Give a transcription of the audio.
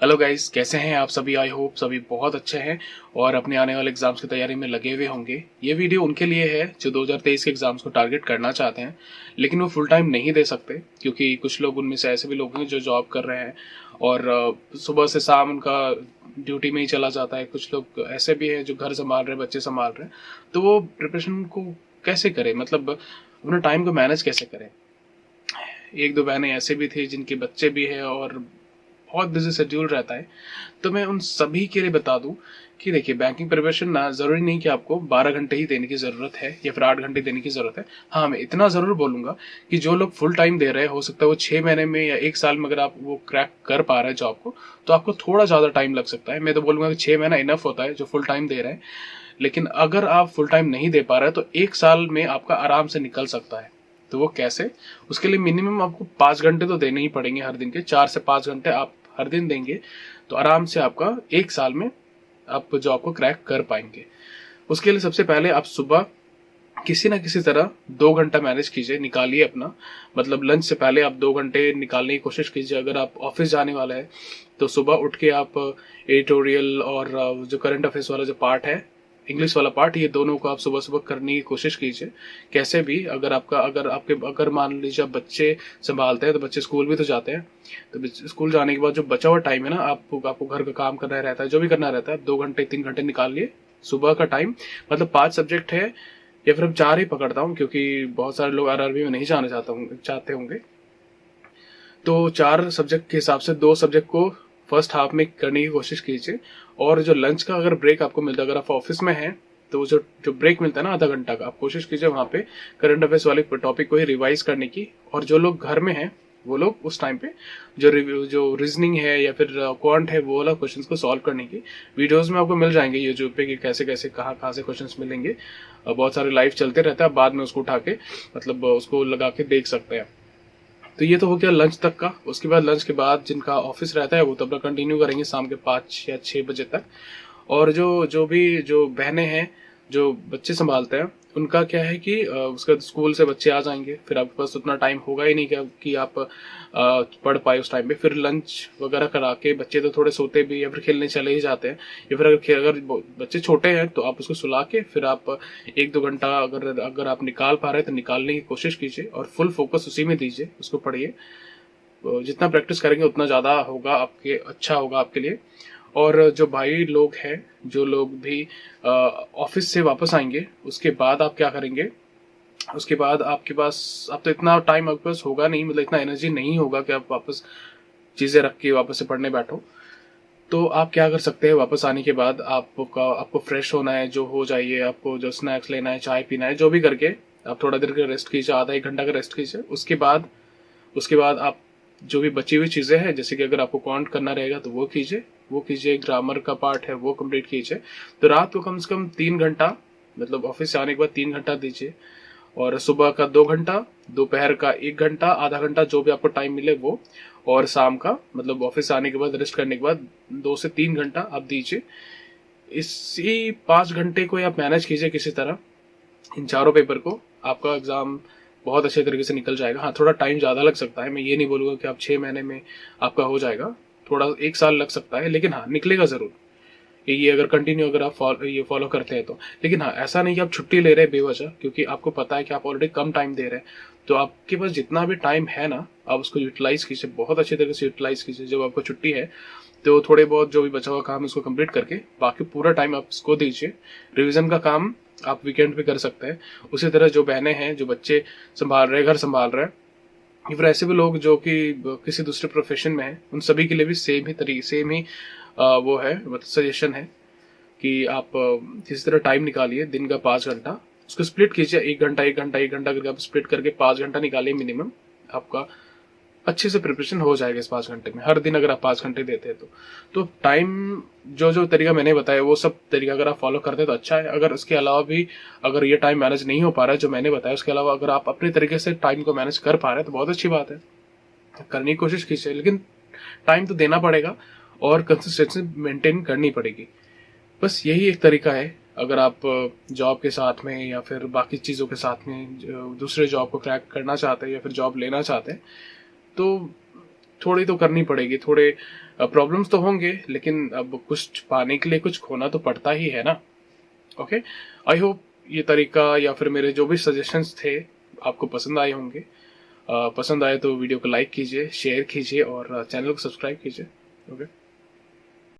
Hello guys, कैसे हैं आप सभी। आई होप सभी बहुत अच्छे हैं और अपने आने वाले एग्जाम्स की तैयारी में लगे हुए होंगे। ये वीडियो उनके लिए है जो 2023 के एग्जाम्स को टारगेट करना चाहते हैं लेकिन वो फुल टाइम नहीं दे सकते, क्योंकि कुछ लोग उनमें से ऐसे भी लोग हैं जो जॉब कर रहे हैं और सुबह से शाम उनका ड्यूटी में ही चला जाता है। कुछ लोग ऐसे भी हैं जो घर संभाल रहे हैं, बच्चे संभाल रहे हैं। तो वो प्रिपरेशन को कैसे करें, मतलब अपने टाइम को मैनेज कैसे करें। एक दो बहनें ऐसे भी थी जिनके बच्चे भी हैं और बहुत बिजी शेड्यूल रहता है। तो मैं उन सभी के लिए बता दूं कि देखिए, बैंकिंग प्रिपरेशन ना जरूरी नहीं कि आपको 12 घंटे ही देने की जरूरत है या फिर 8 घंटे देने की जरूरत है। हाँ, मैं इतना जरूर बोलूंगा कि जो लोग फुल टाइम दे रहे हैं, हो सकता है वो 6 महीने में या 1 साल में अगर आप वो क्रैक कर पा रहे हैं जॉब को, तो आपको थोड़ा ज्यादा टाइम लग सकता है। मैं तो बोलूंगा कि 6 महीना इनफ होता है जो फुल टाइम दे रहे हैं। लेकिन अगर आप फुल टाइम नहीं दे पा रहे तो 1 साल में आपका आराम से निकल सकता है। तो वो कैसे? उसके लिए मिनिमम आपको 5 घंटे तो देने ही पड़ेंगे हर दिन के। 4 से 5 घंटे आप हर दिन देंगे तो आराम से आपका 1 साल में आप जॉब को क्रैक कर पाएंगे। उसके लिए सबसे पहले आप सुबह किसी ना किसी तरह 2 घंटा मैनेज कीजिए, निकालिए अपना। मतलब लंच से पहले आप 2 घंटे निकालने की कोशिश कीजिए। अगर आप ऑफिस जाने वाला है तो सुबह उठ के आप एडिटोरियल और जो करंट अफेयर्स वाला जो पार्ट है, इंग्लिश वाला पार्ट, ये दोनों को आप सुबह सुबह करने की कोशिश कीजिए। कैसे भी, अगर मान लीजिए आप बच्चे संभालते हैं तो बच्चे स्कूल भी तो जाते हैं। तो स्कूल जाने के बाद जो बचा हुआ टाइम है ना, आपको घर का काम करना रहता है, जो भी करना रहता है, 2 घंटे 3 घंटे निकाल लिए सुबह का टाइम। मतलब 5 सब्जेक्ट है या फिर अब 4 ही पकड़ता हूँ, क्योंकि बहुत सारे लोग आरआरबी में नहीं जाना चाहते होंगे। तो 4 सब्जेक्ट के हिसाब से 2 सब्जेक्ट को फर्स्ट हाफ में करने की कोशिश कीजिए। और जो लंच का अगर ब्रेक आपको मिलता है, अगर आप ऑफिस में हैं तो जो जो ब्रेक मिलता है ना आधा घंटा का, आप कोशिश कीजिए वहां पे करंट अफेयर्स वाले टॉपिक को ही रिवाइज करने की। और जो लोग घर में हैं वो लोग उस टाइम पे जो रीजनिंग है या फिर क्वांट है वो वाला क्वेश्चंस को सॉल्व करने की वीडियोस में आपको मिल जाएंगे यूट्यूब पे कि कैसे कैसे कहाँ से क्वेश्चंस मिलेंगे। बहुत सारे लाइव चलते रहता है, बाद में उसको उठा के मतलब उसको लगा के देख सकते हैं। तो ये तो हो गया लंच तक का। उसके बाद लंच के बाद जिनका ऑफिस रहता है वो तो अपना कंटिन्यू करेंगे शाम के 5 या 6 बजे तक। और जो बहनें हैं जो बच्चे संभालते हैं, उनका क्या है कि उसके बाद स्कूल से बच्चे आ जाएंगे, फिर आपके पास उतना टाइम होगा ही नहीं कि आप पढ़ पाए उस टाइम पे। फिर लंच वगैरह करा के बच्चे तो थोड़े सोते भी या फिर खेलने चले ही जाते हैं। या फिर अगर बच्चे छोटे हैं तो आप उसको सुला के फिर आप 1-2 घंटा अगर आप निकाल पा रहे हैं तो निकालने की कोशिश कीजिए और फुल फोकस उसी में दीजिए, उसको पढ़िए। जितना प्रैक्टिस करेंगे उतना ज्यादा होगा आपके, अच्छा होगा आपके लिए। और जो भाई लोग हैं, जो लोग भी ऑफिस से वापस आएंगे, उसके बाद आप क्या करेंगे? उसके बाद आपके पास अब तो इतना टाइम आपके पास होगा नहीं, मतलब इतना एनर्जी नहीं होगा कि आप वापस चीजें रख के वापस से पढ़ने बैठो। तो आप क्या कर सकते हैं? वापस आने के बाद आपको फ्रेश होना है, जो हो जाइए, आपको जो स्नैक्स लेना है, चाय पीना है, जो भी करके आप थोड़ा देर का रेस्ट कीजिए, आधा 1 घंटा का रेस्ट कीजिए। उसके बाद आप जो भी बची हुई चीजें हैं, जैसे कि अगर आपको काउंट करना रहेगा तो वो कीजिए, ग्रामर का पार्ट है वो कंप्लीट कीजिए। तो रात को कम से कम 3 घंटा, मतलब ऑफिस से आने के बाद 3 घंटा दीजिए। और सुबह का 2 घंटा, दोपहर का 1 घंटा, आधा घंटा, जो भी आपको टाइम मिले वो। और शाम का मतलब ऑफिस से आने के बाद रेस्ट करने के बाद 2 से 3 घंटा आप दीजिए। इसी 5 घंटे को आप मैनेज कीजिए किसी तरह, इन चारों पेपर को। आपका एग्जाम बहुत अच्छे तरीके से निकल जाएगा। हाँ, थोड़ा टाइम ज्यादा लग सकता है, मैं ये नहीं बोलूंगा कि आप 6 महीने में आपका हो जाएगा, थोड़ा 1 साल लग सकता है, लेकिन हाँ निकलेगा जरूर। ये अगर कंटिन्यू अगर आप फॉलो करते हैं तो। लेकिन हाँ, ऐसा नहीं कि आप छुट्टी ले रहे हैं बेवजह, क्योंकि आपको पता है कि आप ऑलरेडी कम टाइम दे रहे हैं। तो आपके पास जितना भी टाइम है ना, आप उसको यूटिलाइज कीजिए, बहुत अच्छे तरीके से यूटिलाइज कीजिए। जब आपको छुट्टी है तो थोड़े बहुत जो भी बचा हुआ काम है उसको कंप्लीट करके बाकी पूरा टाइम आप इसको दीजिए। रिविजन का काम आप वीकेंड पे कर सकते हैं। उसी तरह जो बहनें हैं, जो बच्चे संभाल रहे हैं, घर संभाल रहे हैं, या फिर ऐसे भी लोग जो कि किसी दूसरे प्रोफेशन में हैं, उन सभी के लिए भी सेम ही वो है, मतलब सजेशन है कि आप किसी तरह टाइम निकालिए। दिन का 5 घंटा उसको स्प्लिट कीजिए, 1 घंटा 1 घंटा 1 घंटा करके आप स्प्लिट करके 5 घंटा निकालिए मिनिमम। आपका अच्छे से प्रिपरेशन हो जाएगा इस 5 घंटे में, हर दिन अगर आप 5 घंटे देते हैं तो टाइम जो जो तरीका मैंने बताया वो सब तरीका अगर आप फॉलो करते हैं तो अच्छा है। अगर उसके अलावा भी अगर ये टाइम मैनेज नहीं हो पा रहा है जो मैंने बताया, उसके अलावा अगर आप अपने तरीके से टाइम को मैनेज कर पा रहे हैं तो बहुत अच्छी बात है, करने की कोशिश कीजिए। लेकिन टाइम तो देना पड़ेगा और कंसिस्टेंसी मेंटेन करनी पड़ेगी। बस यही एक तरीका है। अगर आप जॉब के साथ में या फिर बाकी चीज़ों के साथ में दूसरे जॉब को क्रैक करना चाहते हैं या फिर जॉब लेना चाहते हैं तो थोड़ी तो करनी पड़ेगी, थोड़े प्रॉब्लम्स तो होंगे, लेकिन अब कुछ पाने के लिए कुछ खोना तो पड़ता ही है ना। ओके, आई होप ये तरीका या फिर मेरे जो भी सजेशंस थे आपको पसंद आए होंगे। पसंद आए तो वीडियो को लाइक कीजिए, शेयर कीजिए और चैनल को सब्सक्राइब कीजिए। ओके।